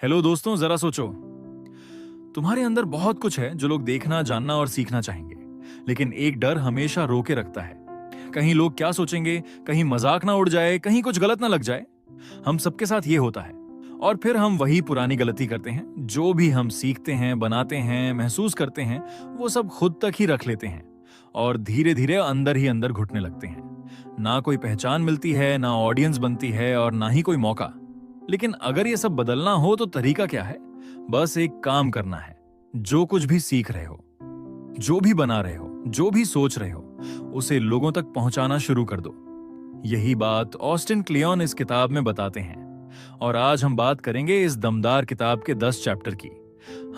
Hello दोस्तों, जरा सोचो। तुम्हारे अंदर बहुत कुछ है जो लोग देखना, जानना और सीखना चाहेंगे, लेकिन एक डर हमेशा रोके रखता है। कहीं लोग क्या सोचेंगे, कहीं मजाक ना उड़ जाए, कहीं कुछ गलत ना लग जाए। हम सबके साथ ये होता है। और फिर हम वही पुरानी गलती करते हैं। जो भी हम सीखते हैं, बनाते हैं, महसूस करते हैं, वो सब खुद तक ही रख लेते हैं और धीरे धीरे अंदर ही अंदर घुटने लगते हैं। ना कोई पहचान मिलती है, ना ऑडियंस बनती है और ना ही कोई मौका। लेकिन अगर ये सब बदलना हो तो तरीका क्या है? बस एक काम करना है। जो कुछ भी सीख रहे हो, जो भी बना रहे हो, जो भी सोच रहे हो, उसे लोगों तक पहुंचाना शुरू कर दो। यही बात ऑस्टिन क्लियोन इस किताब में बताते हैं। और आज हम बात करेंगे इस दमदार किताब के 10 चैप्टर की।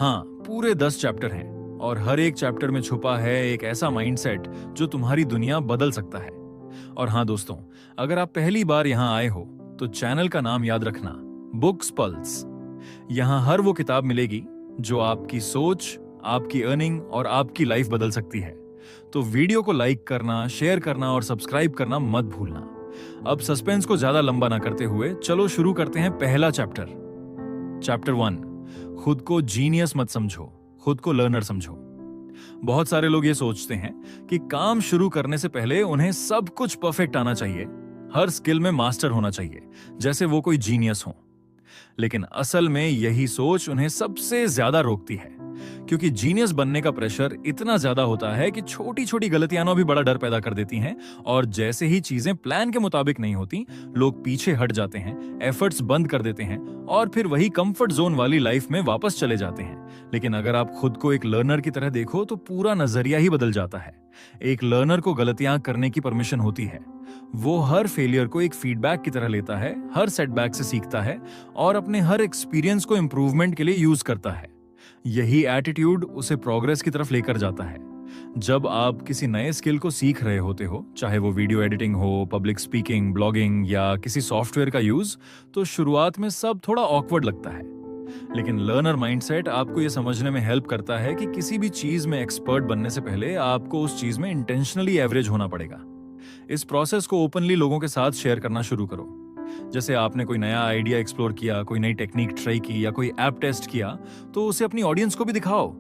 हाँ, पूरे 10 चैप्टर हैं और हर एक चैप्टर में छुपा है एक ऐसा माइंडसेट जो तुम्हारी दुनिया बदल सकता है। और हाँ दोस्तों, अगर आप पहली बार यहाँ आए हो तो चैनल का नाम याद रखना, बुक्स पल्स। यहाँ हर वो किताब मिलेगी जो आपकी सोच, आपकी अर्निंग और आपकी लाइफ बदल सकती है। तो वीडियो को लाइक करना, शेयर करना और सब्सक्राइब करना मत भूलना। अब सस्पेंस को ज्यादा लंबा ना करते हुए चलो शुरू करते हैं पहला चैप्टर। चैप्टर 1, खुद को जीनियस मत समझो, खुद को लर्नर समझो। बहुत सारे लोग ये सोचते हैं कि काम शुरू करने से पहले उन्हें सब कुछ परफेक्ट आना चाहिए, हर स्किल में मास्टर होना चाहिए, जैसे वो कोई जीनियस हो। लेकिन असल में यही सोच उन्हें सबसे ज्यादा रोकती है, क्योंकि जीनियस बनने का प्रेशर इतना ज्यादा होता है कि छोटी छोटी गलतियां भी बड़ा डर पैदा कर देती हैं। और जैसे ही चीजें प्लान के मुताबिक नहीं होती, लोग पीछे हट जाते हैं, एफर्ट्स बंद कर देते हैं और फिर वही कंफर्ट जोन वाली लाइफ में वापस चले जाते हैं। लेकिन अगर आप खुद को एक लर्नर की तरह देखो तो पूरा नजरिया ही बदल जाता है। एक लर्नर को गलतियां करने की परमिशन होती है। वो हर फेलियर को एक फीडबैक की तरह लेता है, हर सेटबैक से सीखता है और अपने हर एक्सपीरियंस को इंप्रूवमेंट के लिए यूज करता है। यही एटीट्यूड उसे प्रोग्रेस की तरफ लेकर जाता है। जब आप किसी नए स्किल को सीख रहे होते हो, चाहे वो वीडियो एडिटिंग हो, पब्लिक स्पीकिंग, ब्लॉगिंग या किसी सॉफ्टवेयर का यूज, तो शुरुआत में सब थोड़ा ऑकवर्ड लगता है। लेकिन लर्नर माइंडसेट आपको यह समझने में हेल्प करता है कि किसी भी चीज में एक्सपर्ट बनने से पहले आपको उस चीज में इंटेंशनली एवरेज होना पड़ेगा। इस प्रोसेस को ओपनली लोगों के साथ शेयर करना शुरू करो। जैसे आपने कोई नया आइडिया एक्सप्लोर किया, कोई नई टेक्निक ट्राई की या कोई ऐप टेस्ट किया, तो उसे अपनी ऑडियंस को भी दिखाओ।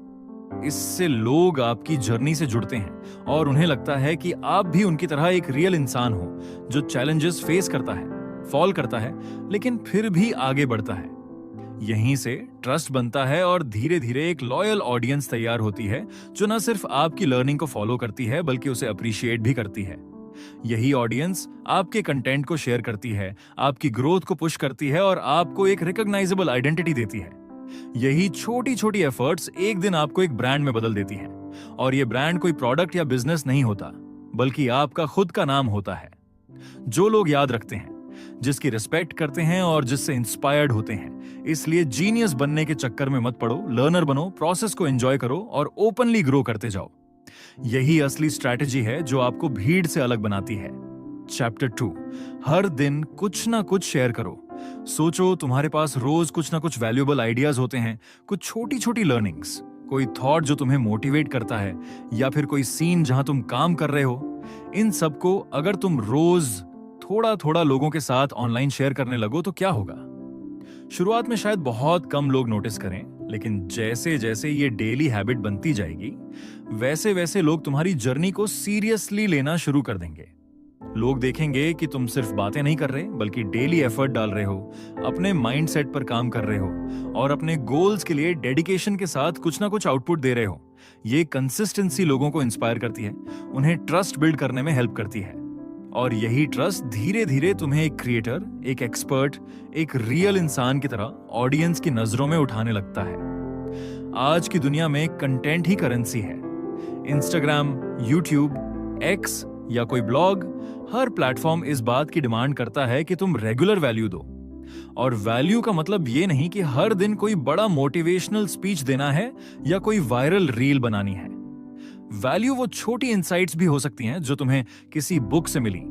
इससे लोग आपकी जर्नी से जुड़ते हैं और उन्हें लगता है कि आप भी उनकी तरह एक रियल इंसान हो जो चैलेंजेस फेस करता है, फॉल करता है, लेकिन फिर भी आगे बढ़ता है। यहीं से ट्रस्ट बनता है और धीरे धीरे एक लॉयल ऑडियंस तैयार होती है जो न सिर्फ आपकी लर्निंग को फॉलो करती है बल्कि उसे अप्रिशिएट भी करती है। यही ऑडियंस आपके कंटेंट को शेयर करती है, आपकी ग्रोथ को पुश करती है और आपको एक रिकॉग्नाइजेबल आइडेंटिटी देती है। यही छोटी छोटी एफर्ट्स एक दिन आपको एक ब्रांड में बदल देती हैं। और ये ब्रांड कोई प्रोडक्ट या बिजनेस नहीं होता, बल्कि आपका खुद का नाम होता है, जो लोग याद रखते हैं, जिसकी रिस्पेक्ट करते हैं और जिससे इंस्पायर्ड होते हैं। इसलिए जीनियस बनने के चक्कर में मत पड़ो, लर्नर बनो, प्रोसेस को एंजॉय करो और ओपनली ग्रो करते जाओ। यही असली स्ट्रैटेजी है जो आपको भीड़ से अलग बनाती है। चैप्टर 2, हर दिन कुछ ना कुछ शेयर करो। सोचो, तुम्हारे पास रोज कुछ ना कुछ वैल्यूएबल आइडियाज होते हैं, कुछ छोटी छोटी लर्निंग्स, कोई थॉट जो तुम्हें मोटिवेट करता है या फिर कोई सीन जहां तुम काम कर रहे हो। इन सबको अगर तुम रोज थोड़ा थोड़ा लोगों के साथ ऑनलाइन शेयर करने लगो तो क्या होगा? शुरुआत में शायद बहुत कम लोग नोटिस करें, लेकिन जैसे जैसे ये डेली हैबिट बनती जाएगी, वैसे वैसे लोग तुम्हारी जर्नी को सीरियसली लेना शुरू कर देंगे। लोग देखेंगे कि तुम सिर्फ बातें नहीं कर रहे, बल्कि डेली एफर्ट डाल रहे हो, अपने माइंडसेट पर काम कर रहे हो और अपने गोल्स के लिए डेडिकेशन के साथ कुछ ना कुछ आउटपुट दे रहे हो। ये कंसिस्टेंसी लोगों को इंस्पायर करती है, उन्हें ट्रस्ट बिल्ड करने में हेल्प करती है। और यही ट्रस्ट धीरे धीरे तुम्हें एक क्रिएटर, एक एक्सपर्ट, एक रियल इंसान की तरह ऑडियंस की नजरों में उठाने लगता है। आज की दुनिया में कंटेंट ही करेंसी है। इंस्टाग्राम, यूट्यूब, एक्स या कोई ब्लॉग, हर प्लेटफॉर्म इस बात की डिमांड करता है कि तुम रेगुलर वैल्यू दो। और वैल्यू का मतलब ये नहीं कि हर दिन कोई बड़ा मोटिवेशनल स्पीच देना है या कोई वायरल रील बनानी है। वैल्यू वो छोटी इंसाइट्स भी हो सकती हैं जो तुम्हें किसी बुक से मिली,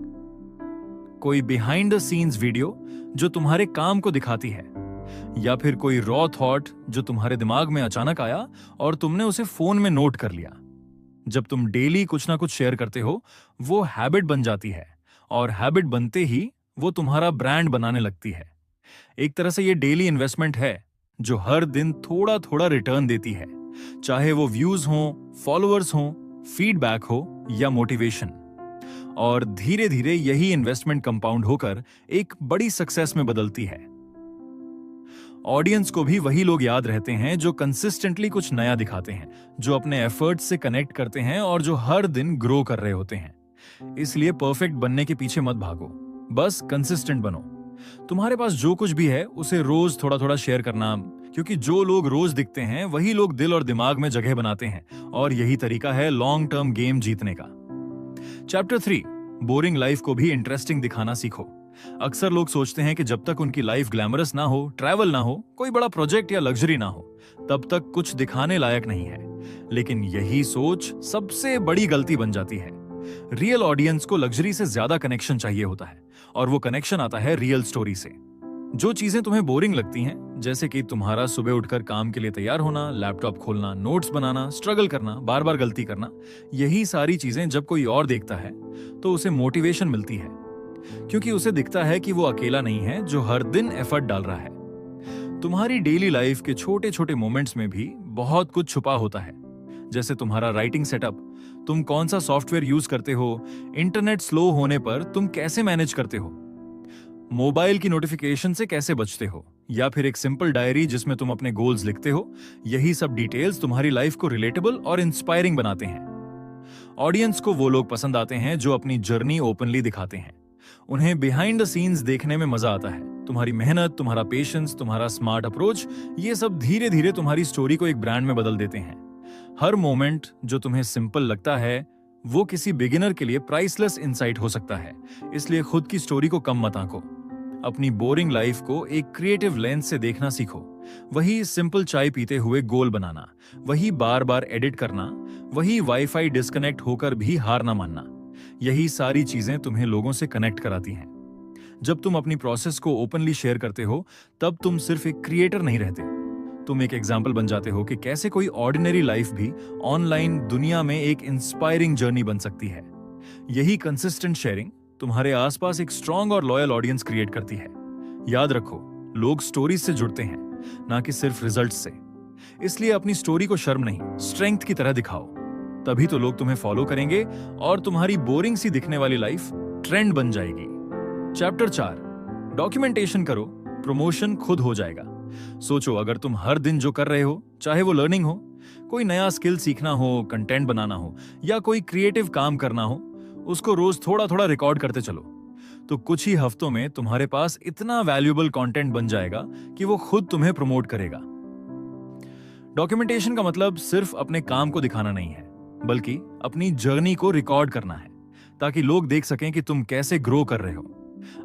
कोई बिहाइंड द सीन्स वीडियो जो तुम्हारे काम को दिखाती है, या फिर कोई रॉ थॉट जो तुम्हारे दिमाग में अचानक आया और तुमने उसे फोन में नोट कर लिया। जब तुम डेली कुछ ना कुछ शेयर करते हो, वो हैबिट बन जाती है और हैबिट बनते ही वो तुम्हारा ब्रांड बनाने लगती है। एक तरह से ये डेली इन्वेस्टमेंट है जो हर दिन थोड़ा थोड़ा रिटर्न देती है, चाहे वो व्यूज हों, फॉलोअर्स हों, फीडबैक हो या मोटिवेशन। और धीरे धीरे यही इन्वेस्टमेंट कंपाउंड होकर एक बड़ी सक्सेस में बदलती है। ऑडियंस को भी वही लोग याद रहते हैं जो कंसिस्टेंटली कुछ नया दिखाते हैं, जो अपने एफर्ट्स से कनेक्ट करते हैं और जो हर दिन ग्रो कर रहे होते हैं। इसलिए परफेक्ट बनने के पीछे मत भागो, बस कंसिस्टेंट बनो। तुम्हारे पास जो कुछ भी है उसे रोज थोड़ा थोड़ा शेयर करना, क्योंकि जो लोग रोज दिखते हैं वही लोग दिल और दिमाग में जगह बनाते हैं, और यही तरीका है लॉन्ग टर्म गेम जीतने का। चैप्टर 3, बोरिंग लाइफ को भी इंटरेस्टिंग दिखाना सीखो। अक्सर लोग सोचते हैं कि जब तक उनकी लाइफ ग्लैमरस ना हो, ट्रैवल ना हो, कोई बड़ा प्रोजेक्ट या लग्जरी ना हो, तब तक कुछ दिखाने लायक नहीं है। लेकिन यही सोच सबसे बड़ी गलती बन जाती है। रियल ऑडियंस को लग्जरी से ज्यादा कनेक्शन चाहिए होता है, और वो कनेक्शन आता है रियल स्टोरी से। जो चीजें तुम्हें बोरिंग लगती हैं, जैसे कि तुम्हारा सुबह उठकर काम के लिए तैयार होना, लैपटॉप खोलना, नोट्स बनाना, स्ट्रगल करना, बार बार गलती करना, यही सारी चीजें जब कोई और देखता है तो उसे मोटिवेशन मिलती है, क्योंकि उसे दिखता है कि वो अकेला नहीं है जो हर दिन एफर्ट डाल रहा है। तुम्हारी डेली लाइफ के छोटे छोटे मोमेंट्स में भी बहुत कुछ छुपा होता है, जैसे तुम्हारा राइटिंग सेटअप, तुम कौन सा सॉफ्टवेयर यूज करते हो, इंटरनेट स्लो होने पर तुम कैसे मैनेज करते हो, मोबाइल की नोटिफिकेशन से कैसे बचते हो, या फिर एक सिंपल डायरी जिसमें तुम अपने गोल्स लिखते हो। यही सब डिटेल्स तुम्हारी लाइफ को रिलेटेबल और इंस्पायरिंग बनाते हैं। ऑडियंस को वो लोग पसंद आते हैं जो अपनी जर्नी ओपनली दिखाते हैं। उन्हें बिहाइंड द सीन्स देखने में मजा आता है। तुम्हारी मेहनत, तुम्हारा पेशेंस, तुम्हारा स्मार्ट अप्रोच, ये सब धीरे धीरे तुम्हारी स्टोरी को एक ब्रांड में बदल देते हैं। हर मोमेंट जो तुम्हें सिंपल लगता है, वो किसी बिगिनर के लिए प्राइसलेस इंसाइट हो सकता है। इसलिए खुद की स्टोरी को कम मत आंको। अपनी बोरिंग लाइफ को एक क्रिएटिव लेंस से देखना सीखो। वही सिंपल चाय पीते हुए गोल बनाना, वही बार बार एडिट करना, वही वाईफाई डिस्कनेक्ट होकर भी हार ना मानना। यही सारी चीजें तुम्हें लोगों से कनेक्ट कराती हैं। जब तुम अपनी प्रोसेस को ओपनली शेयर करते हो, तब तुम सिर्फ एक क्रिएटर नहीं रहते, तुम एक एग्जाम्पल बन जाते हो कि कैसे कोई ऑर्डिनरी लाइफ भी ऑनलाइन दुनिया में एक इंस्पायरिंग जर्नी बन सकती है। यही कंसिस्टेंट शेयरिंग तुम्हारे आसपास एक स्ट्रॉन्ग और लॉयल ऑडियंस क्रिएट करती है। याद रखो, लोग स्टोरीज से जुड़ते हैं, ना कि सिर्फ रिजल्ट्स से। इसलिए अपनी स्टोरी को शर्म नहीं, स्ट्रेंथ की तरह दिखाओ। तभी तो लोग तुम्हें फॉलो करेंगे और तुम्हारी बोरिंग सी दिखने वाली लाइफ ट्रेंड बन जाएगी। चैप्टर 4, डॉक्यूमेंटेशन करो, प्रमोशन खुद हो जाएगा। सोचो, अगर तुम हर दिन जो कर रहे हो, चाहे वो लर्निंग हो, कोई नया स्किल सीखना हो, कंटेंट बनाना हो, या कोई क्रिएटिव काम करना हो, उसको रोज थोड़ा थोड़ा रिकॉर्ड करते चलो, तो कुछ ही हफ्तों में तुम्हारे पास इतना वैल्यूएबल कंटेंट बन जाएगा कि वो खुद तुम्हें प्रमोट करेगा। डॉक्यूमेंटेशन का मतलब सिर्फ अपने काम को दिखाना नहीं है, बल्कि अपनी जर्नी को रिकॉर्ड करना है, ताकि लोग देख सकें कि तुम कैसे ग्रो कर रहे हो।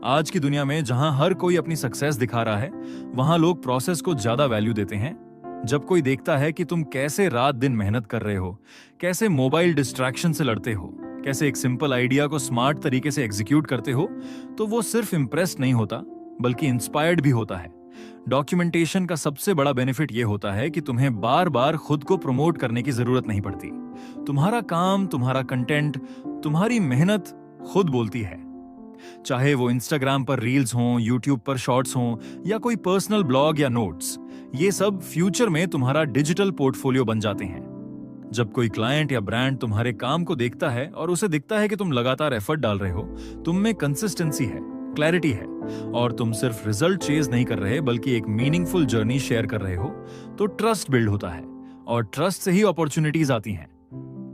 आज की दुनिया में जहां हर कोई अपनी सक्सेस दिखा रहा है, वहां लोग प्रोसेस को ज्यादा वैल्यू देते हैं। जब कोई देखता है कि तुम कैसे रात दिन मेहनत कर रहे हो, कैसे मोबाइल डिस्ट्रैक्शन से लड़ते हो, कैसे एक सिंपल आइडिया को स्मार्ट तरीके से एग्जीक्यूट करते हो, तो वो सिर्फ इंप्रेस्ड नहीं होता, बल्कि इंस्पायर्ड भी होता है। डॉक्यूमेंटेशन का सबसे बड़ा बेनिफिट यह होता है कि तुम्हें बार बार खुद को प्रमोट करने की जरूरत नहीं पड़ती। तुम्हारा काम, तुम्हारा कंटेंट, तुम्हारी मेहनत खुद बोलती है। चाहे वो इंस्टाग्राम पर रील्स हों, यूट्यूब पर शॉर्ट्स हों, या कोई पर्सनल ब्लॉग या नोट्स, ये सब फ्यूचर में तुम्हारा डिजिटल पोर्टफोलियो बन जाते हैं। जब कोई क्लाइंट या ब्रांड तुम्हारे काम को देखता है और उसे दिखता है कि तुम लगातार एफर्ट डाल रहे हो, तुम में कंसिस्टेंसी है, क्लैरिटी है, और तुम सिर्फ रिजल्ट चेज नहीं कर रहे बल्कि एक मीनिंगफुल जर्नी शेयर कर रहे हो, तो ट्रस्ट बिल्ड होता है, और ट्रस्ट से ही अपॉर्चुनिटीज आती हैं।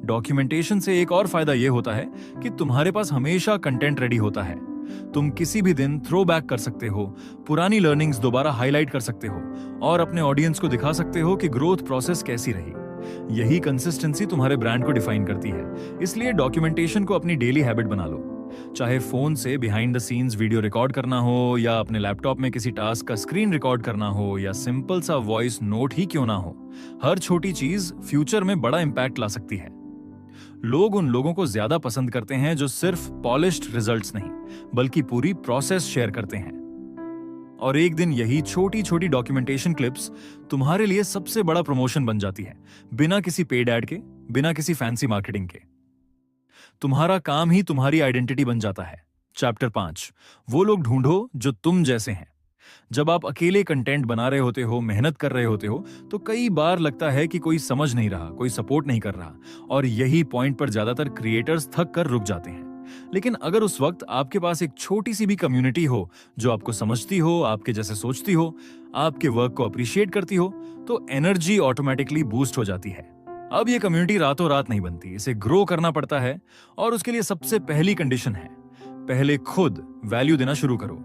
डॉक्यूमेंटेशन से एक और फायदा यह होता है कि तुम्हारे पास हमेशा कंटेंट रेडी होता है। तुम किसी भी दिन थ्रो बैक कर सकते हो, पुरानी लर्निंग्स दोबारा हाईलाइट कर सकते हो, और अपने ऑडियंस को दिखा सकते हो कि ग्रोथ प्रोसेस कैसी रही। यही कंसिस्टेंसी तुम्हारे ब्रांड को डिफाइन करती है। इसलिए डॉक्यूमेंटेशन को अपनी डेली हैबिट बना लो। चाहे फोन से behind the scenes video record करना हो, या अपने लैपटॉप में किसी टास्क का स्क्रीन रिकॉर्ड करना हो, या सिंपल सा वॉइस नोट ही क्यों ना हो, हर छोटी चीज फ्यूचर में बड़ा इंपैक्ट ला सकती है। लोग उन लोगों को ज्यादा पसंद करते हैं जो सिर्फ पॉलिश्ड रिजल्ट्स नहीं, बल्कि पूरी प्रोसेस शेयर करते हैं। और एक दिन यही छोटी छोटी डॉक्यूमेंटेशन क्लिप्स तुम्हारे लिए सबसे बड़ा प्रमोशन बन जाती है, बिना किसी पेड ऐड के, बिना किसी फैंसी मार्केटिंग के। तुम्हारा काम ही तुम्हारी आइडेंटिटी बन जाता है। चैप्टर 5, वो लोग ढूंढो जो तुम जैसे हैं। जब आप अकेले कंटेंट बना रहे होते हो, मेहनत कर रहे होते हो, तो कई बार लगता है कि कोई समझ नहीं रहा, कोई सपोर्ट नहीं कर रहा, और यही पॉइंट पर ज्यादातर क्रिएटर्स थक कर रुक जाते हैं। लेकिन अगर उस वक्त आपके पास एक छोटी सी भी कम्युनिटी हो जो आपको समझती हो, आपके जैसे सोचती हो, आपके वर्क को अप्रिशिएट करती हो, तो एनर्जी ऑटोमेटिकली बूस्ट हो जाती है। अब ये कम्युनिटी रातों रात नहीं बनती, इसे ग्रो करना पड़ता है, और उसके लिए सबसे पहली कंडीशन है, पहले खुद वैल्यू देना शुरू करो।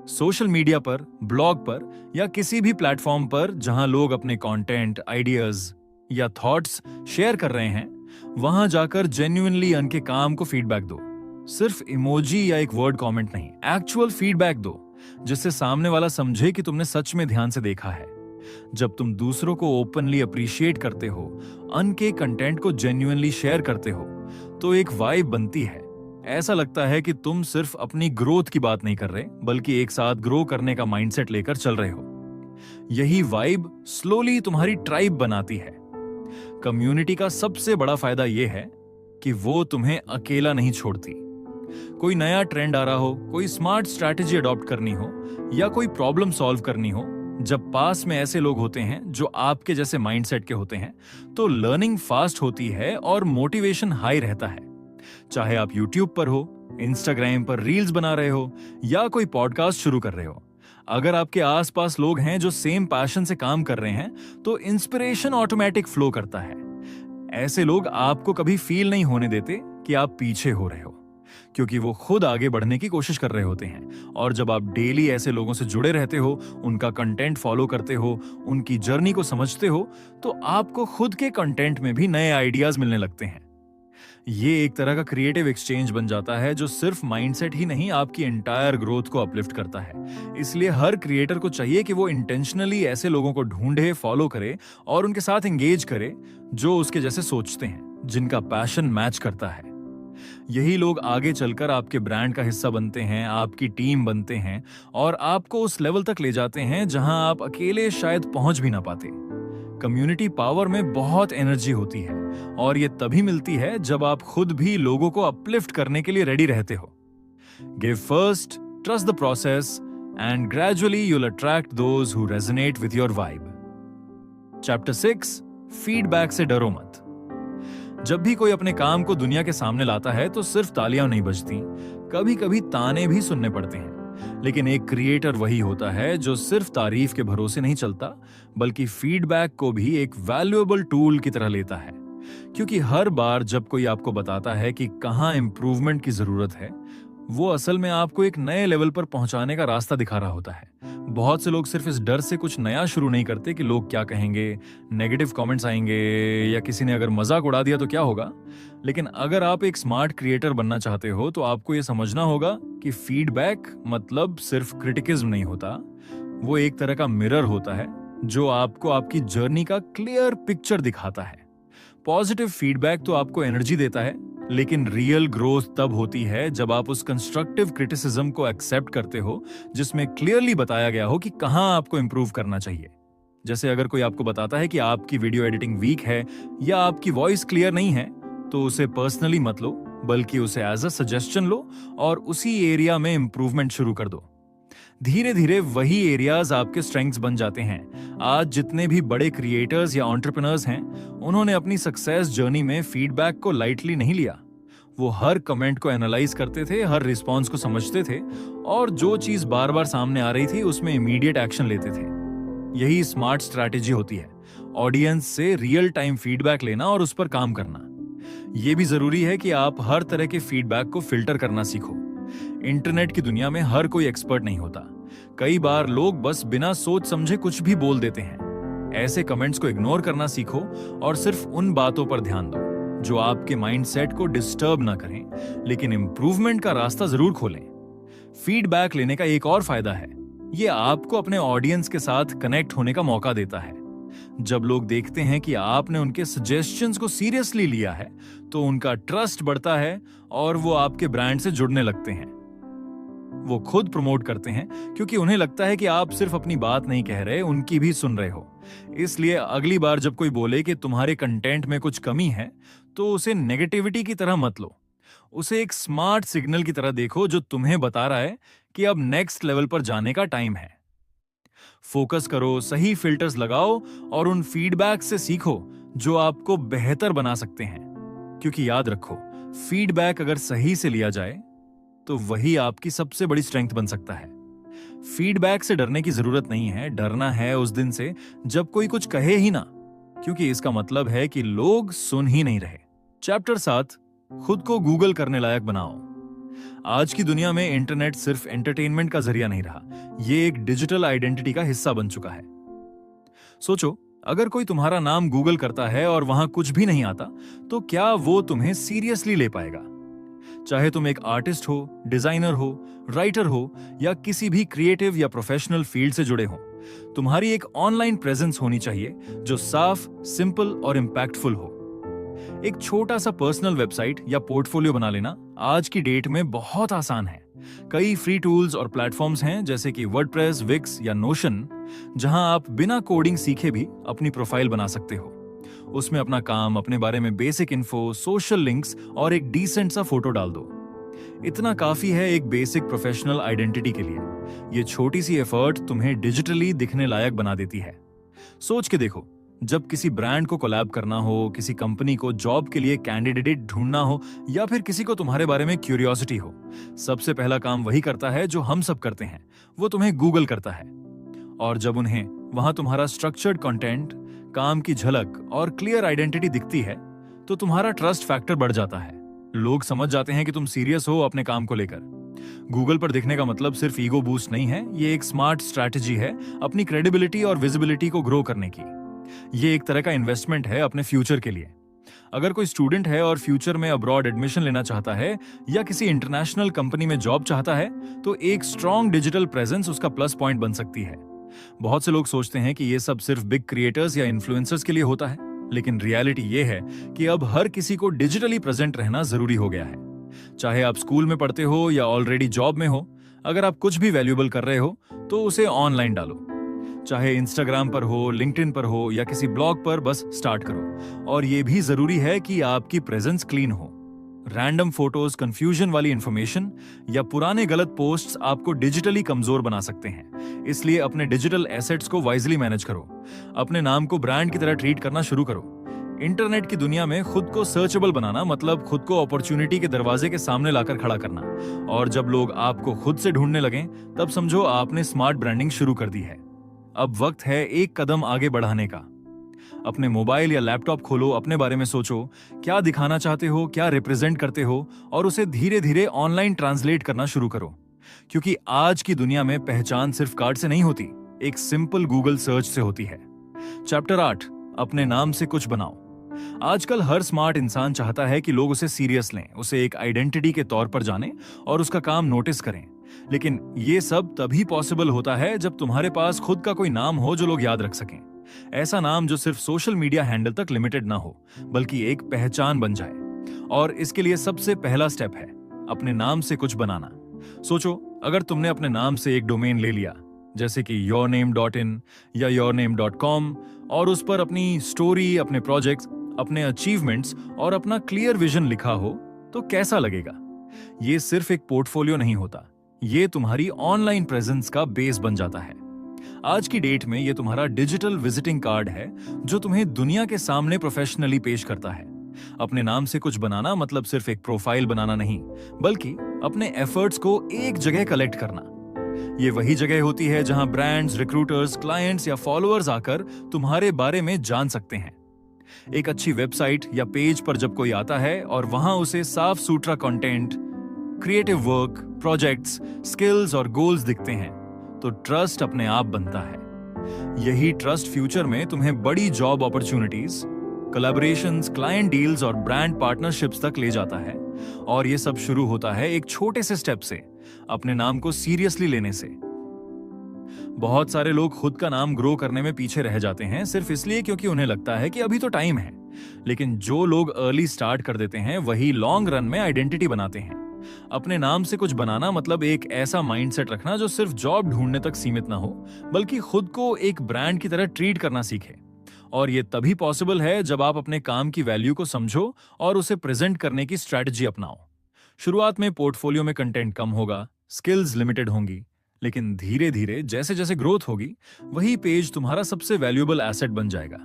सोशल मीडिया पर, ब्लॉग पर या किसी भी प्लेटफॉर्म पर जहां लोग अपने कंटेंट, आइडियाज या थॉट्स शेयर कर रहे हैं, वहां जाकर जेन्युइनली उनके काम को फीडबैक दो। सिर्फ इमोजी या एक वर्ड कमेंट नहीं, एक्चुअल फीडबैक दो, जिससे सामने वाला समझे कि तुमने सच में ध्यान से देखा है। जब तुम दूसरों को ओपनली अप्रिशिएट करते हो, उनके कंटेंट को जेन्युइनली शेयर करते हो, तो एक वाइब बनती है। ऐसा लगता है कि तुम सिर्फ अपनी ग्रोथ की बात नहीं कर रहे, बल्कि एक साथ ग्रो करने का माइंडसेट लेकर चल रहे हो। यही वाइब स्लोली तुम्हारी ट्राइब बनाती है। कम्युनिटी का सबसे बड़ा फायदा यह है कि वो तुम्हें अकेला नहीं छोड़ती। कोई नया ट्रेंड आ रहा हो, कोई स्मार्ट स्ट्रैटेजी अडॉप्ट करनी हो, या कोई प्रॉब्लम सॉल्व करनी हो, जब पास में ऐसे लोग होते हैं जो आपके जैसे माइंडसेट के होते हैं, तो लर्निंग फास्ट होती है और मोटिवेशन हाई रहता है। चाहे आप YouTube पर हो, Instagram पर रील्स बना रहे हो, या कोई पॉडकास्ट शुरू कर रहे हो, अगर आपके आसपास लोग हैं जो सेम पैशन से काम कर रहे हैं, तो इंस्पिरेशन ऑटोमेटिक फ्लो करता है। ऐसे लोग आपको कभी फील नहीं होने देते कि आप पीछे हो रहे हो, क्योंकि वो खुद आगे बढ़ने की कोशिश कर रहे होते हैं। और जब आप डेली ऐसे लोगों से जुड़े रहते हो, उनका कंटेंट फॉलो करते हो, उनकी जर्नी को समझते हो, तो आपको खुद के कंटेंट में भी नए आइडियाज मिलने लगते हैं। ये एक तरह का क्रिएटिव एक्सचेंज बन जाता है, जो सिर्फ माइंडसेट ही नहीं, आपकी एंटायर ग्रोथ को अपलिफ्ट करता है। इसलिए हर क्रिएटर को चाहिए कि वो इंटेंशनली ऐसे लोगों को ढूंढे, फॉलो करे और उनके साथ एंगेज करे जो उसके जैसे सोचते हैं, जिनका पैशन मैच करता है। यही लोग आगे चलकर आपके ब्रांड का हिस्सा बनते हैं, आपकी टीम बनते हैं, और आपको उस लेवल तक ले जाते हैं जहां आप अकेले शायद पहुंच भी ना पाते। कम्युनिटी पावर में बहुत एनर्जी होती है, और ये तभी मिलती है जब आप खुद भी लोगों को अपलिफ्ट करने के लिए रेडी रहते हो। Give first, trust the process, and gradually you'll attract those who resonate with your vibe. Chapter 6, feedback से डरो मत। जब भी कोई अपने काम को दुनिया के सामने लाता है, तो सिर्फ तालियां नहीं बजती, कभी कभी ताने भी सुनने पड़ते हैं। लेकिन एक क्रिएटर वही होता है जो सिर्फ तारीफ के भरोसे नहीं चलता, बल्कि फीडबैक को भी एक वैल्यूएबल टूल की तरह लेता है। क्योंकि हर बार जब कोई आपको बताता है कि कहां इंप्रूवमेंट की जरूरत है, वो असल में आपको एक नए लेवल पर पहुंचाने का रास्ता दिखा रहा होता है। बहुत से लोग सिर्फ इस डर से कुछ नया शुरू नहीं करते कि लोग क्या कहेंगे, नेगेटिव कमेंट्स आएंगे, या किसी ने अगर मजाक उड़ा दिया तो क्या होगा। लेकिन अगर आप एक स्मार्ट क्रिएटर बनना चाहते हो, तो आपको यह समझना होगा कि फीडबैक मतलब सिर्फ क्रिटिसिज्म नहीं होता, वो एक तरह का मिरर होता है जो आपको आपकी जर्नी का क्लियर पिक्चर दिखाता है। पॉजिटिव फीडबैक तो आपको एनर्जी देता है, लेकिन रियल ग्रोथ तब होती है जब आप उस कंस्ट्रक्टिव क्रिटिसिज्म को एक्सेप्ट करते हो, जिसमें क्लियरली बताया गया हो कि कहां आपको इंप्रूव करना चाहिए। जैसे अगर कोई आपको बताता है कि आपकी वीडियो एडिटिंग वीक है या आपकी वॉइस क्लियर नहीं है, तो उसे पर्सनली मत लो, बल्कि उसे एज अ सजेशन लो और उसी एरिया में इंप्रूवमेंट शुरू कर दो। धीरे धीरे वही एरियाज आपके स्ट्रेंथ्स बन जाते हैं। आज जितने भी बड़े क्रिएटर्स या एंटरप्रेन्योर्स हैं, उन्होंने अपनी सक्सेस जर्नी में फीडबैक को लाइटली नहीं लिया। वो हर कमेंट को एनालाइज करते थे, हर रिस्पॉन्स को समझते थे, और जो चीज बार बार सामने आ रही थी उसमें इमीडिएट एक्शन लेते थे। यही स्मार्ट स्ट्रैटेजी होती है, ऑडियंस से रियल टाइम फीडबैक लेना और उस पर काम करना। यह भी जरूरी है कि आप हर तरह के फीडबैक को फिल्टर करना सीखो। इंटरनेट की दुनिया में हर कोई एक्सपर्ट नहीं होता। कई बार लोग बस बिना सोच समझे कुछ भी बोल देते हैं। ऐसे कमेंट्स को इग्नोर करना सीखो और सिर्फ उन बातों पर ध्यान दो जो आपके माइंडसेट को डिस्टर्ब ना करें, लेकिन इंप्रूवमेंट का रास्ता जरूर खोलें। फीडबैक लेने का एक और फायदा है, ये आपको अपने ऑडियंस के साथ कनेक्ट होने का मौका देता है। जब लोग देखते हैं कि आपने उनके सजेशंस को सीरियसली लिया है, तो उनका ट्रस्ट बढ़ता है और वो आपके ब्रांड से जुड़ने लगते हैं। वो खुद प्रमोट करते हैं, क्योंकि उन्हें लगता है कि आप सिर्फ अपनी बात नहीं कह रहे, उनकी भी सुन रहे हो। इसलिए अगली बार जब कोई बोले कि तुम्हारे कंटेंट में कुछ कमी है, तो उसे नेगेटिविटी की तरह मत लो। उसे एक स्मार्ट सिग्नल की तरह देखो जो तुम्हें बता रहा है कि अब नेक्स्ट लेवल पर जाने का टाइम है। फोकस करो, सही फिल्टर्स लगाओ और उन फीडबैक से सीखो जो आपको बेहतर बना सकते हैं। क्योंकि याद रखो, फीडबैक अगर सही से लिया जाए तो वही आपकी सबसे बड़ी स्ट्रेंथ बन सकता है। फीडबैक से डरने की जरूरत नहीं है, डरना है उस दिन से जब कोई कुछ कहे ही ना, क्योंकि इसका मतलब है कि लोग सुन ही नहीं रहे। चैप्टर 7, खुद को गूगल करने लायक बनाओ। आज की दुनिया में इंटरनेट सिर्फ एंटरटेनमेंट का जरिया नहीं रहा, ये एक डिजिटल आइडेंटिटी का हिस्सा बन चुका है। सोचो, अगर कोई तुम्हारा नाम गूगल करता है और वहां कुछ भी नहीं आता, तो क्या वो तुम्हें सीरियसली ले पाएगा? चाहे तुम एक आर्टिस्ट हो, डिजाइनर हो, राइटर हो या किसी भी क्रिएटिव या प्रोफेशनल फील्ड से जुड़े हो, तुम्हारी एक ऑनलाइन प्रेजेंस होनी चाहिए जो साफ, सिंपल और इम्पैक्टफुल हो। एक छोटा सा पर्सनल वेबसाइट या पोर्टफोलियो बना लेना आज की डेट में बहुत आसान है। कई फ्री टूल्स और प्लेटफॉर्म्स हैं जैसे कि वर्डप्रेस, विक्स या नोशन, जहां आप बिना कोडिंग सीखे भी अपनी प्रोफाइल बना सकते हो। उसमें अपना काम, अपने बारे में बेसिक इन्फो, सोशल लिंक्स और एक डिसेंट सा फोटो डाल दो। इतना काफी है एक बेसिक प्रोफेशनल आइडेंटिटी के लिए। ये छोटी सी एफर्ट तुम्हें डिजिटली दिखने लायक बना देती है। सोच के देखो, जब किसी ब्रांड को कोलैब करना हो, किसी कंपनी को जॉब के लिए कैंडिडेट ढूंढना हो या फिर किसी को तुम्हारे बारे में क्यूरियोसिटी हो, सबसे पहला काम वही करता है जो हम सब करते हैं, वो तुम्हें गूगल करता है। और जब उन्हें वहां तुम्हारा स्ट्रक्चर्ड कंटेंट, काम की झलक और क्लियर आइडेंटिटी दिखती है, तो तुम्हारा ट्रस्ट फैक्टर बढ़ जाता है। लोग समझ जाते हैं कि तुम सीरियस हो अपने काम को लेकर। गूगल पर दिखने का मतलब सिर्फ ईगो बूस्ट नहीं है, ये एक स्मार्ट स्ट्रैटेजी है अपनी क्रेडिबिलिटी और विजिबिलिटी को ग्रो करने की। ये एक तरह का इन्वेस्टमेंट है अपने फ्यूचर के लिए। अगर कोई स्टूडेंट है और फ्यूचर में अब्रॉड एडमिशन लेना चाहता है या किसी इंटरनेशनल कंपनी में जॉब चाहता है, तो एक स्ट्रॉन्ग डिजिटल प्रेजेंस उसका प्लस पॉइंट बन सकती है। बहुत से लोग सोचते हैं कि ये सब सिर्फ बिग क्रिएटर्स या इन्फ्लुएंसर्स के लिए होता है, लेकिन रियलिटी ये है कि अब हर किसी को डिजिटली प्रेजेंट रहना जरूरी हो गया है। चाहे आप स्कूल में पढ़ते हो या ऑलरेडी जॉब में हो, अगर आप कुछ भी वैल्यूएबल कर रहे हो तो उसे ऑनलाइन डालो। चाहे इंस्टाग्राम पर हो, लिंक्डइन पर हो या किसी ब्लॉग पर, बस स्टार्ट करो। और ये भी जरूरी है कि आपकी प्रेजेंस क्लीन हो। रैंडम फोटोज, कंफ्यूजन वाली इंफॉर्मेशन या पुराने गलत पोस्ट्स आपको डिजिटली कमजोर बना सकते हैं। इसलिए अपने डिजिटल एसेट्स को वाइजली मैनेज करो। अपने नाम को ब्रांड की तरह ट्रीट करना शुरू करो। इंटरनेट की दुनिया में खुद को सर्चेबल बनाना मतलब खुद को अपॉर्चुनिटी के दरवाजे के सामने लाकर खड़ा करना। और जब लोग आपको खुद से ढूंढने लगें, तब समझो आपने स्मार्ट ब्रांडिंग शुरू कर दी है। अब वक्त है एक कदम आगे बढ़ाने का। अपने मोबाइल या लैपटॉप खोलो, अपने बारे में सोचो, क्या दिखाना चाहते हो, क्या रिप्रेजेंट करते हो, और उसे धीरे धीरे ऑनलाइन ट्रांसलेट करना शुरू करो। क्योंकि आज की दुनिया में पहचान सिर्फ कार्ड से नहीं होती, एक सिंपल गूगल सर्च से होती है। चैप्टर 8, अपने नाम से कुछ बनाओ। आजकल हर स्मार्ट इंसान चाहता है कि लोग उसे सीरियस लें, उसे एक आइडेंटिटी के तौर पर जानें और उसका काम नोटिस करें। लेकिन ये सब तभी पॉसिबल होता है जब तुम्हारे पास खुद का कोई नाम हो जो लोग याद रख सकें। ऐसा नाम जो सिर्फ सोशल मीडिया हैंडल तक लिमिटेड ना हो, बल्कि एक पहचान बन जाए। और इसके लिए सबसे पहला स्टेप है अपने नाम से कुछ बनाना। सोचो, अगर तुमने अपने नाम से एक डोमेन ले लिया, जैसे कि yourname.in या yourname.com, और उस पर अपनी स्टोरी, अपने प्रोजेक्ट्स, अपने अचीवमेंट्स और अपना क्लियर विजन लिखा हो, तो कैसा लगेगा? ये सिर्फ एक पोर्टफोलियो नहीं होता, ये तुम्हारी ऑनलाइन प्रेजेंस का बेस बन जाता है। आज की डेट में ये तुम्हारा डिजिटल विजिटिंग कार्ड है जो तुम्हें दुनिया के सामने प्रोफेशनली पेश करता है। अपने नाम से कुछ बनाना मतलब सिर्फ एक प्रोफाइल बनाना नहीं, बल्कि अपने एफर्ट्स को एक जगह कलेक्ट करना। ये वही जगह होती है जहां ब्रांड्स, रिक्रूटर्स, क्लाइंट्स या फॉलोअर्स आकर तुम्हारे बारे में जान सकते हैं। एक अच्छी वेबसाइट या पेज पर जब कोई आता है और वहां उसे साफ सुथरा content, creative work, projects, skills और गोल्स दिखते हैं, तो ट्रस्ट अपने आप बनता है। यही ट्रस्ट फ्यूचर में तुम्हें बड़ी job opportunities, collaborations, client deals और ब्रांड पार्टनरशिप्स तक ले जाता है। और ये सब शुरू होता है एक छोटे से स्टेप से, अपने नाम को सीरियसली लेने से। बहुत सारे लोग खुद का नाम ग्रो करने में पीछे रह जाते हैं सिर्फ इसलिए क्योंकि उन्हें लगता है कि अभी तो टाइम है। लेकिन जो लोग अर्ली स्टार्ट कर देते हैं वही लॉन्ग रन में आइडेंटिटी बनाते हैं। अपने नाम से कुछ बनाना मतलब एक ऐसा माइंडसेट रखना जो सिर्फ जॉब ढूंढने तक सीमित ना हो, बल्कि खुद को एक ब्रांड की तरह ट्रीट करना सीखे। और ये तभी पॉसिबल है जब आप अपने काम की वैल्यू को समझो और उसे प्रेजेंट करने की स्ट्रैटेजी अपनाओ। शुरुआत में पोर्टफोलियो में कंटेंट कम होगा, स्किल्स लिमिटेड होंगी, लेकिन धीरे धीरे जैसे जैसे ग्रोथ होगी, वही पेज तुम्हारा सबसे वैल्यूएबल एसेट बन जाएगा।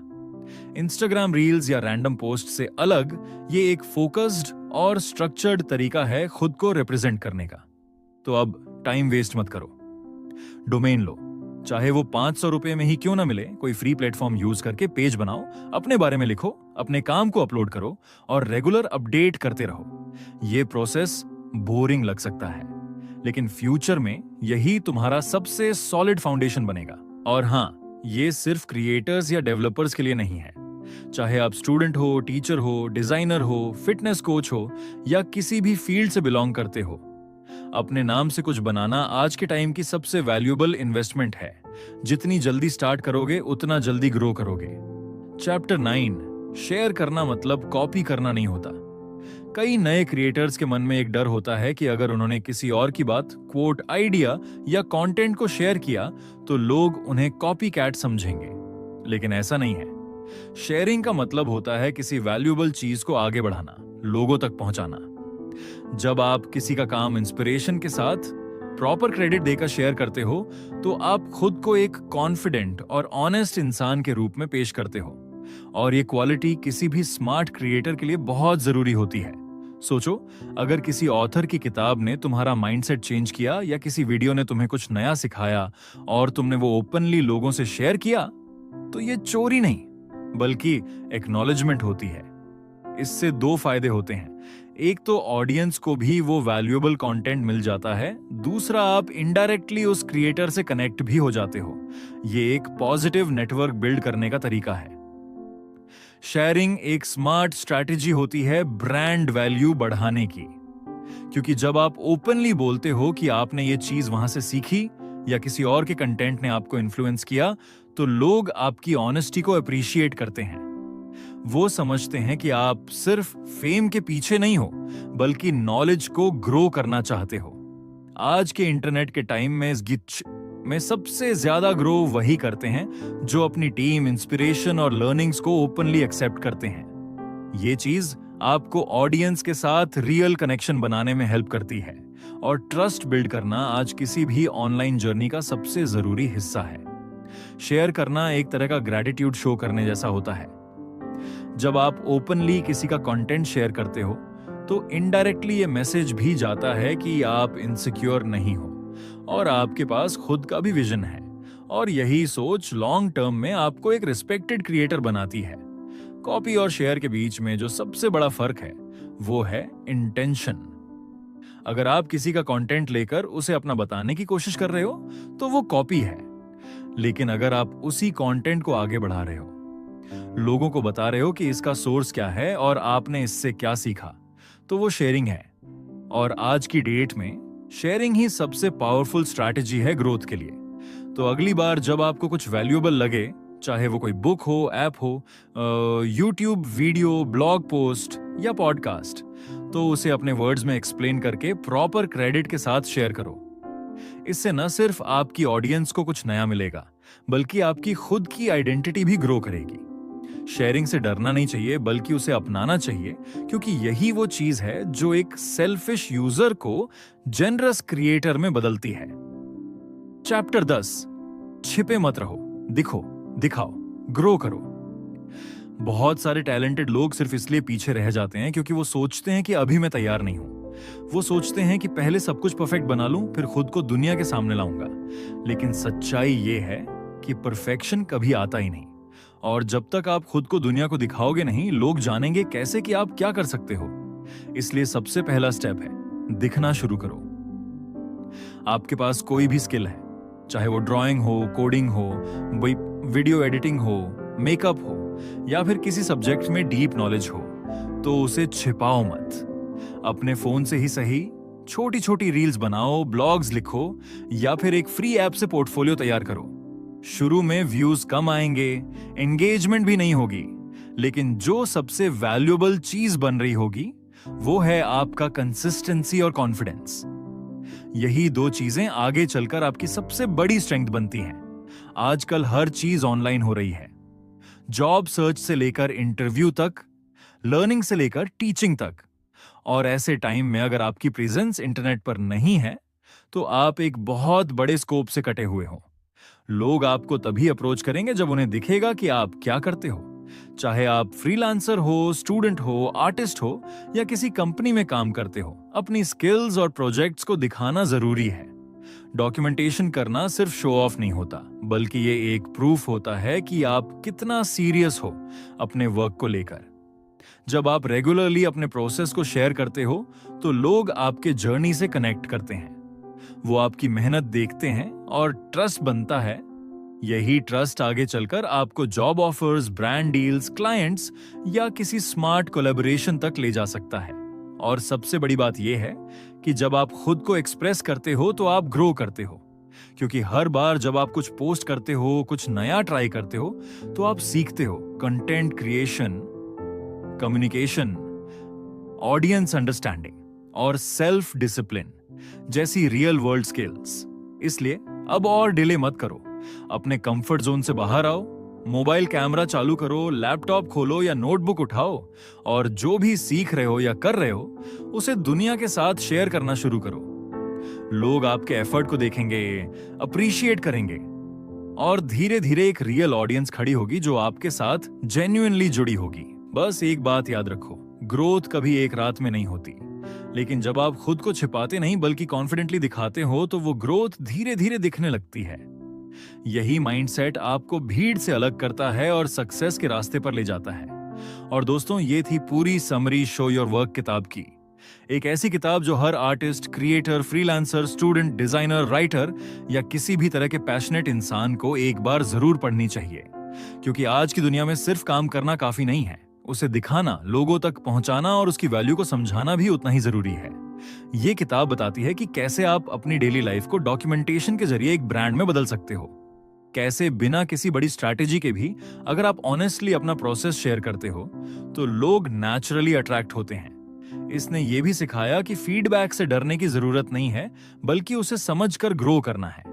इंस्टाग्राम रील्स या रैंडम पोस्ट से अलग ये एक फोकस्ड और स्ट्रक्चर्ड तरीका है खुद को रिप्रेजेंट करने का। तो अब टाइम वेस्ट मत करो, डोमेन लो, चाहे वो 500 रुपए में ही क्यों ना मिले। कोई फ्री प्लेटफॉर्म यूज करके पेज बनाओ, अपने बारे में लिखो, अपने काम को अपलोड करो और रेगुलर अपडेट करते रहो। ये प्रोसेस बोरिंग लग सकता है, लेकिन फ्यूचर में यही तुम्हारा सबसे सॉलिड फाउंडेशन बनेगा। और हाँ, ये सिर्फ क्रिएटर्स या डेवलपर्स के लिए नहीं है। चाहे आप स्टूडेंट हो, टीचर हो, डिजाइनर हो, फिटनेस कोच हो या किसी भी फील्ड से बिलोंग करते हो, अपने नाम से कुछ बनाना आज के टाइम की सबसे वैल्यूएबल इन्वेस्टमेंट है। जितनी जल्दी स्टार्ट करोगे उतना जल्दी ग्रो करोगे। चैप्टर 9, शेयर करना मतलब कॉपी करना नहीं होता। कई नए क्रिएटर्स के मन में एक डर होता है कि अगर उन्होंने किसी और की बात, क्वोट, आइडिया या कंटेंट को शेयर किया तो लोग उन्हें कॉपी कैट समझेंगे। लेकिन ऐसा नहीं है। शेयरिंग का मतलब होता है किसी वैल्यूएबल चीज को आगे बढ़ाना, लोगों तक पहुंचाना। जब आप किसी का काम इंस्पिरेशन के साथ प्रॉपर क्रेडिट देकर शेयर करते हो, तो आप खुद को एक कॉन्फिडेंट और ऑनेस्ट इंसान के रूप में पेश करते हो। और ये क्वालिटी किसी भी स्मार्ट क्रिएटर के लिए बहुत जरूरी होती है। सोचो, अगर किसी ऑथर की किताब ने तुम्हारा माइंडसेट चेंज किया या किसी वीडियो ने तुम्हें कुछ नया सिखाया और तुमने वो ओपनली लोगों से शेयर किया, तो ये चोरी नहीं बल्कि एक्नॉलेजमेंट होती है। इससे दो फायदे होते हैं। एक तो ऑडियंस को भी वो वैल्यूएबल कंटेंट मिल जाता है, दूसरा आप इनडायरेक्टली उस क्रिएटर से कनेक्ट भी हो जाते हो। ये एक पॉजिटिव नेटवर्क बिल्ड करने का तरीका है। शेयरिंग एक स्मार्ट स्ट्रैटेजी होती है ब्रांड वैल्यू बढ़ाने की, क्योंकि जब आप ओपनली बोलते हो कि आपने ये चीज वहां से सीखी या किसी और के कंटेंट ने आपको इन्फ्लुएंस किया, तो लोग आपकी ऑनेस्टी को अप्रिशिएट करते हैं। वो समझते हैं कि आप सिर्फ फेम के पीछे नहीं हो, बल्कि नॉलेज को ग्रो करना चाहते हो। आज के इंटरनेट के टाइम में इस गिच में सबसे ज्यादा ग्रो वही करते हैं जो अपनी टीम, इंस्पिरेशन और लर्निंग्स को ओपनली एक्सेप्ट करते हैं। ये चीज आपको ऑडियंस के साथ रियल कनेक्शन बनाने में हेल्प करती है, और ट्रस्ट बिल्ड करना आज किसी भी ऑनलाइन जर्नी का सबसे जरूरी हिस्सा है। शेयर करना एक तरह का ग्रैटिट्यूड शो करने जैसा होता है। जब आप ओपनली किसी का कंटेंट शेयर करते हो, तो इनडायरेक्टली ये मैसेज भी जाता है कि आप इनसिक्योर नहीं हो और आपके पास खुद का भी विजन है। और यही सोच लॉन्ग टर्म में आपको एक रिस्पेक्टेड क्रिएटर बनाती है। कॉपी और शेयर के बीच में जो सबसे बड़ा फर्क है, वो है इंटेंशन। अगर आप किसी का कंटेंट लेकर उसे अपना बताने की कोशिश कर रहे हो, तो वो कॉपी है। लेकिन अगर आप उसी कंटेंट को आगे बढ़ा रहे हो, लोगों को बता रहे हो कि इसका सोर्स क्या है और आपने इससे क्या सीखा, तो वो शेयरिंग है। और आज की डेट में शेयरिंग ही सबसे पावरफुल स्ट्रैटेजी है ग्रोथ के लिए। तो अगली बार जब आपको कुछ वैल्यूएबल लगे, चाहे वो कोई बुक हो, ऐप हो, यूट्यूब वीडियो, ब्लॉग पोस्ट या पॉडकास्ट, तो उसे अपने वर्ड्स में एक्सप्लेन करके प्रॉपर क्रेडिट के साथ शेयर करो। इससे न सिर्फ आपकी ऑडियंस को कुछ नया मिलेगा, बल्कि आपकी खुद की आइडेंटिटी भी ग्रो करेगी। शेयरिंग से डरना नहीं चाहिए, बल्कि उसे अपनाना चाहिए, क्योंकि यही वो चीज है जो एक सेल्फिश यूजर को जेनरस क्रिएटर में बदलती है। चैप्टर 10, छिपे मत रहो, दिखो, दिखाओ, ग्रो करो। बहुत सारे टैलेंटेड लोग सिर्फ इसलिए पीछे रह जाते हैं क्योंकि वो सोचते हैं कि अभी मैं तैयार नहीं हूं। वो सोचते हैं कि पहले सब कुछ परफेक्ट बना लूं, फिर खुद को दुनिया के सामने लाऊंगा। लेकिन सच्चाई ये है कि परफेक्शन कभी आता ही नहीं, और जब तक आप खुद को दुनिया को दिखाओगे नहीं, लोग जानेंगे कैसे कि आप क्या कर सकते हो। इसलिए सबसे पहला स्टेप है, दिखना शुरू करो। आपके पास कोई भी स्किल है, चाहे वो ड्राइंग हो, कोडिंग हो, वीडियो एडिटिंग हो, मेकअप हो, या फिर किसी सब्जेक्ट में डीप नॉलेज हो, तो उसे छिपाओ मत। अपने फोन से ही सही, छोटी छोटी रील्स बनाओ, ब्लॉग्स लिखो, या फिर एक फ्री ऐप से पोर्टफोलियो तैयार करो। शुरू में व्यूज कम आएंगे, एंगेजमेंट भी नहीं होगी, लेकिन जो सबसे वैल्यूएबल चीज बन रही होगी, वो है आपका कंसिस्टेंसी और कॉन्फिडेंस। यही दो चीजें आगे चलकर आपकी सबसे बड़ी स्ट्रेंथ बनती हैं। आजकल हर चीज ऑनलाइन हो रही है, जॉब सर्च से लेकर इंटरव्यू तक, लर्निंग से लेकर टीचिंग तक। और ऐसे टाइम में अगर आपकी प्रेजेंस इंटरनेट पर नहीं है, तो आप एक बहुत बड़े स्कोप से कटे हुए हो। लोग आपको तभी अप्रोच करेंगे जब उन्हें दिखेगा कि आप क्या करते हो। चाहे आप फ्रीलांसर हो, स्टूडेंट हो, आर्टिस्ट हो या किसी कंपनी में काम करते हो, अपनी स्किल्स और प्रोजेक्ट्स को दिखाना जरूरी है। डॉक्यूमेंटेशन करना सिर्फ शो ऑफ नहीं होता, बल्कि ये एक प्रूफ होता है कि आप कितना सीरियस हो अपने वर्क को लेकर। जब आप रेगुलरली अपने प्रोसेस को शेयर करते हो तो लोग आपके जर्नी से कनेक्ट करते हैं। वो आपकी मेहनत देखते हैं और ट्रस्ट बनता है। यही ट्रस्ट आगे चलकर आपको job offers, brand deals, clients या किसी स्मार्ट कोलैबोरेशन तक ले जा सकता है। और सबसे बड़ी बात यह है कि जब आप खुद को एक्सप्रेस करते हो तो आप ग्रो करते हो, क्योंकि हर बार जब आप कुछ पोस्ट करते हो, कुछ नया ट्राई करते हो, तो आप सीखते हो content creation, communication, audience understanding और सेल्फ डिसिप्लिन जैसी रियल वर्ल्ड स्किल्स। इसलिए अब और डिले मत करो, अपने कंफर्ट जोन से बाहर आओ, मोबाइल कैमरा चालू करो, लैपटॉप खोलो या नोटबुक उठाओ और जो भी सीख रहे हो या कर रहे हो उसे दुनिया के साथ शेयर करना शुरू करो। लोग आपके एफर्ट को देखेंगे, अप्रिशिएट करेंगे और धीरे धीरे एक रियल ऑडियंस खड़ी होगी जो आपके साथ जेन्युइनली जुड़ी होगी। बस एक बात याद रखो, ग्रोथ कभी एक रात में नहीं होती, लेकिन जब आप खुद को छिपाते नहीं बल्कि कॉन्फिडेंटली दिखाते हो तो वो ग्रोथ धीरे धीरे दिखने लगती है। यही माइंडसेट आपको भीड़ से अलग करता है और सक्सेस के रास्ते पर ले जाता है। और दोस्तों, ये थी पूरी समरी शो योर वर्क किताब की। एक ऐसी किताब जो हर artist, creator, freelancer, student, designer, writer या किसी भी तरह के पैशनेट इंसान को एक बार जरूर पढ़नी चाहिए, क्योंकि आज की दुनिया में सिर्फ काम करना काफी नहीं है, उसे दिखाना, लोगों तक पहुंचाना और उसकी वैल्यू को समझाना भी उतना ही जरूरी है। ये किताब बताती है कि कैसे आप अपनी डेली लाइफ को डॉक्यूमेंटेशन के जरिए एक ब्रांड में बदल सकते हो, कैसे बिना किसी बड़ी स्ट्रैटेजी के भी अगर आप ऑनेस्टली अपना प्रोसेस शेयर करते हो तो लोग नेचुरली अट्रैक्ट होते हैं। इसने ये भी सिखाया कि फीडबैक से डरने की जरूरत नहीं है, बल्कि उसे समझकर ग्रो करना है।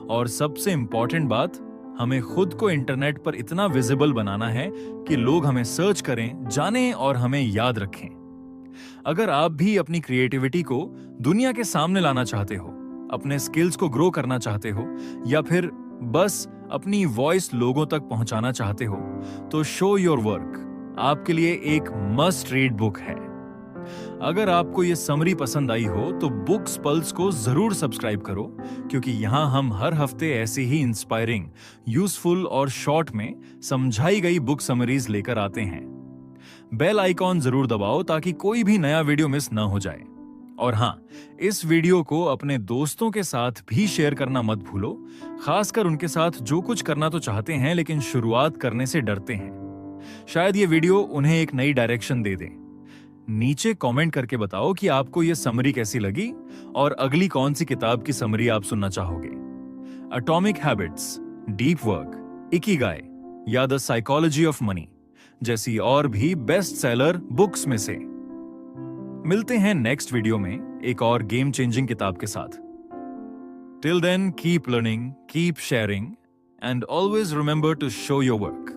और सबसे इंपॉर्टेंट बात, हमें खुद को इंटरनेट पर इतना विजिबल बनाना है कि लोग हमें सर्च करें, जानें और हमें याद रखें। अगर आप भी अपनी क्रिएटिविटी को दुनिया के सामने लाना चाहते हो, अपने स्किल्स को ग्रो करना चाहते हो या फिर बस अपनी वॉइस लोगों तक पहुंचाना चाहते हो, तो शो योर वर्क आपके लिए एक मस्ट रीड बुक है। अगर आपको ये समरी पसंद आई हो तो बुक्स पल्स को जरूर सब्सक्राइब करो, क्योंकि यहां हम हर हफ्ते ऐसी ही इंस्पायरिंग, यूजफुल और शॉर्ट में समझाई गई बुक समरीज लेकर आते हैं। बेल आइकॉन जरूर दबाओ ताकि कोई भी नया वीडियो मिस ना हो जाए। और हाँ, इस वीडियो को अपने दोस्तों के साथ भी शेयर करना मत भूलो, खासकर उनके साथ जो कुछ करना तो चाहते हैं लेकिन शुरुआत करने से डरते हैं। शायद ये वीडियो उन्हें एक नई डायरेक्शन दे दे। नीचे कमेंट करके बताओ कि आपको ये समरी कैसी लगी और अगली कौन सी किताब की समरी आप सुनना चाहोगे। Atomic habits, deep work, Ikigai या द साइकोलॉजी ऑफ मनी जैसी और भी बेस्ट सेलर बुक्स में से। मिलते हैं नेक्स्ट वीडियो में एक और गेम चेंजिंग किताब के साथ। Till then, keep learning, keep sharing and always remember to show your work.